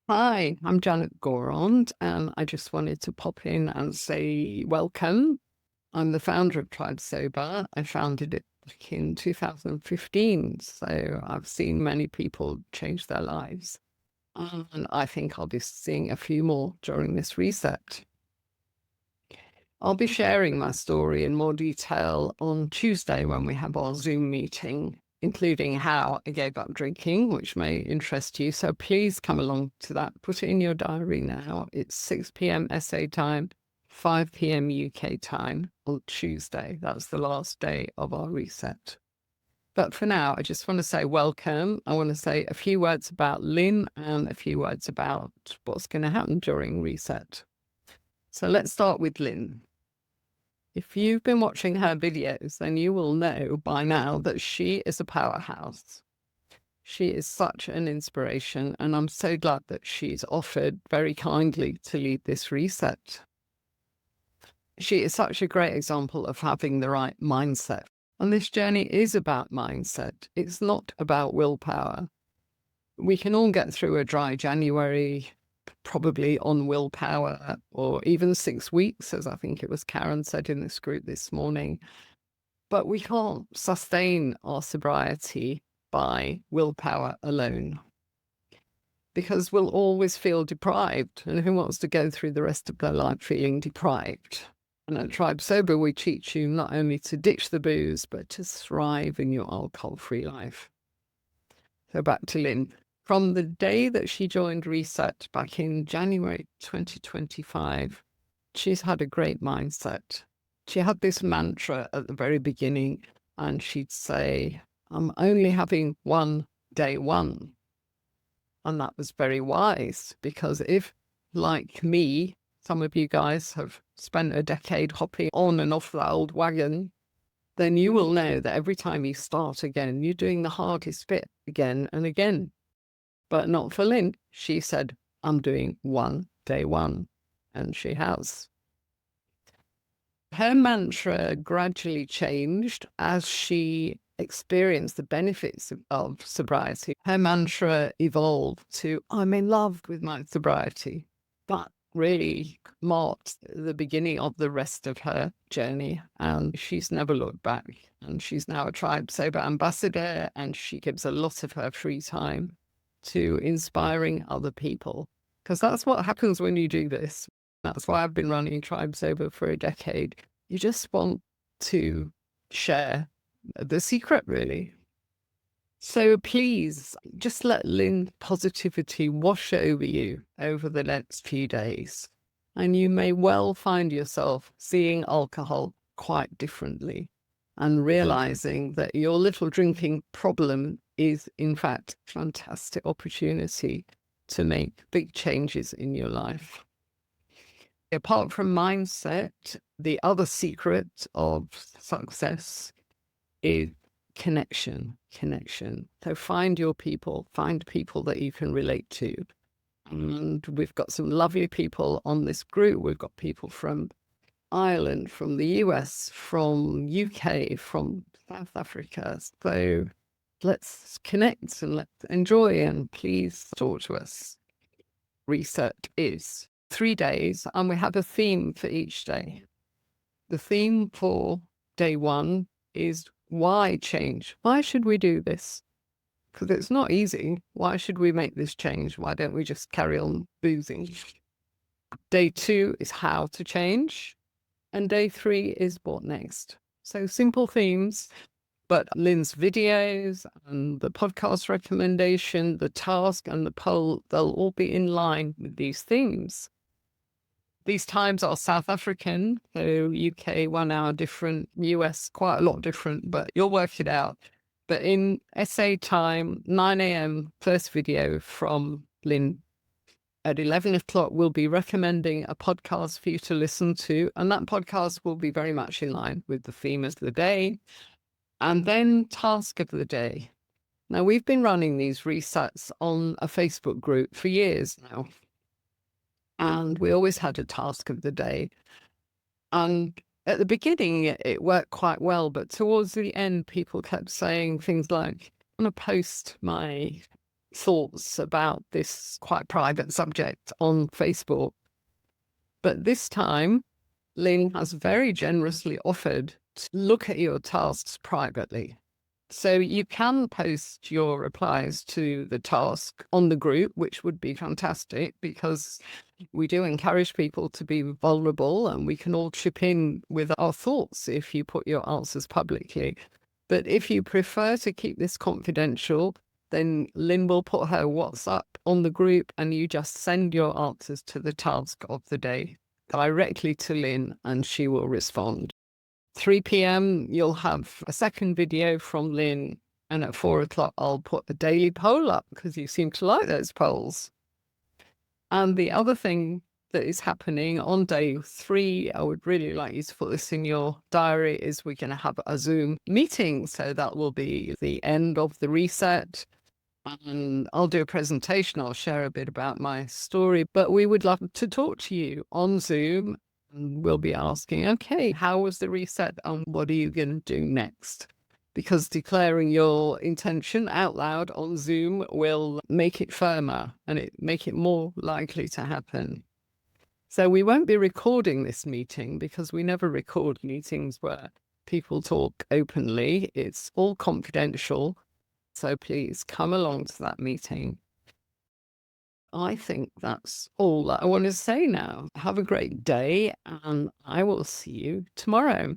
Hi, I'm Janet Gorond, and I just wanted to pop in and say welcome. I'm the founder of 𝐶𝐨𝐬. I founded it back in 2015, so I've seen many people change their lives. And I think I'll be seeing a few more during this reset. I'll be sharing my story in more detail on Tuesday when we have our Zoom meeting, including how I gave up drinking, which may interest you. So please come along to that. Put it in your diary now. It's 6 p.m. SA time, 5 p.m. UK time on Tuesday. That's the last day of our reset. But for now, I just want to say welcome. I want to say a few words about Lynn and a few words about what's going to happen during reset. So let's start with Lynn. If you've been watching her videos, then you will know by now that she is a powerhouse. She is such an inspiration, and I'm so glad that she's offered very kindly to lead this reset. She is such a great example of having the right mindset. And this journey is about mindset. It's not about willpower. We can all get through a dry January, probably on willpower, or even 6 weeks, as I think it was Karen said in this group this morning. But we can't sustain our sobriety by willpower alone, because we'll always feel deprived. And who wants to go through the rest of their life feeling deprived? And at Tribe Sober, we teach you not only to ditch the booze, but to thrive in your alcohol-free life. So back to Lynn. From the day that she joined Reset back in January 2025, she's had a great mindset. She had this mantra at the very beginning, and she'd say, I'm only having one day one. And that was very wise, because if, like me, some of you guys have spent a decade hopping on and off the old wagon, then you will know that every time you start again, you're doing the hardest bit again and again. But not for Lynn. She said, I'm doing one day one. And she has. Her mantra gradually changed as she experienced the benefits of sobriety. Her mantra evolved to, I'm in love with my sobriety. That really marked the beginning of the rest of her journey. And she's never looked back. And she's now a Tribe Sober ambassador, and she gives a lot of her free time to inspiring other people, because that's what happens when you do this. That's why I've been running Tribe Sober for a decade. You just want to share the secret, really. So please just let Lynn positivity wash over you over the next few days. And you may well find yourself seeing alcohol quite differently and realizing that your little drinking problem is, in fact, a fantastic opportunity to make big changes in your life. Apart from mindset, the other secret of success is connection. So find your people, find people that you can relate to. And we've got some lovely people on this group. We've got people from Ireland, from the US, from UK, from South Africa. So let's connect and let's enjoy, and please talk to us. Reset is 3 days, and we have a theme for each day. The theme for day one is why change? Why should we do this? Because it's not easy. Why should we make this change? Why don't we just carry on boozing? Day two is how to change. And day three is what next. So simple themes, but Lynn's videos and the podcast recommendation, the task and the poll, they'll all be in line with these themes. These times are South African, so UK 1 hour different, US quite a lot different, but you'll work it out. But in SA time, 9 a.m, first video from Lynn. At 11 o'clock, we'll be recommending a podcast for you to listen to, and that podcast will be very much in line with the theme of the day. And then task of the day. Now, we've been running these resets on a Facebook group for years now, and we always had a task of the day. And at the beginning, it worked quite well, but towards the end, people kept saying things like, I'm going to post my thoughts about this quite private subject on Facebook. But this time, Lynn has very generously offered to look at your tasks privately. So you can post your replies to the task on the group, which would be fantastic because we do encourage people to be vulnerable and we can all chip in with our thoughts if you put your answers publicly. But if you prefer to keep this confidential, then Lynn will put her WhatsApp on the group and you just send your answers to the task of the day directly to Lynn and she will respond. 3 p.m, you'll have a second video from Lynn, and at 4 o'clock, I'll put a daily poll up because you seem to like those polls. And the other thing that is happening on day 3, I would really like you to put this in your diary, is we're going to have a Zoom meeting. So that will be the end of the reset. And I'll do a presentation. I'll share a bit about my story, but we would love to talk to you on Zoom. And we'll be asking, okay, how was the reset and what are you going to do next? Because declaring your intention out loud on Zoom will make it firmer and make it more likely to happen. So we won't be recording this meeting because we never record meetings where people talk openly. It's all confidential. So please come along to that meeting. I think that's all that I want to say now. Have a great day, and I will see you tomorrow.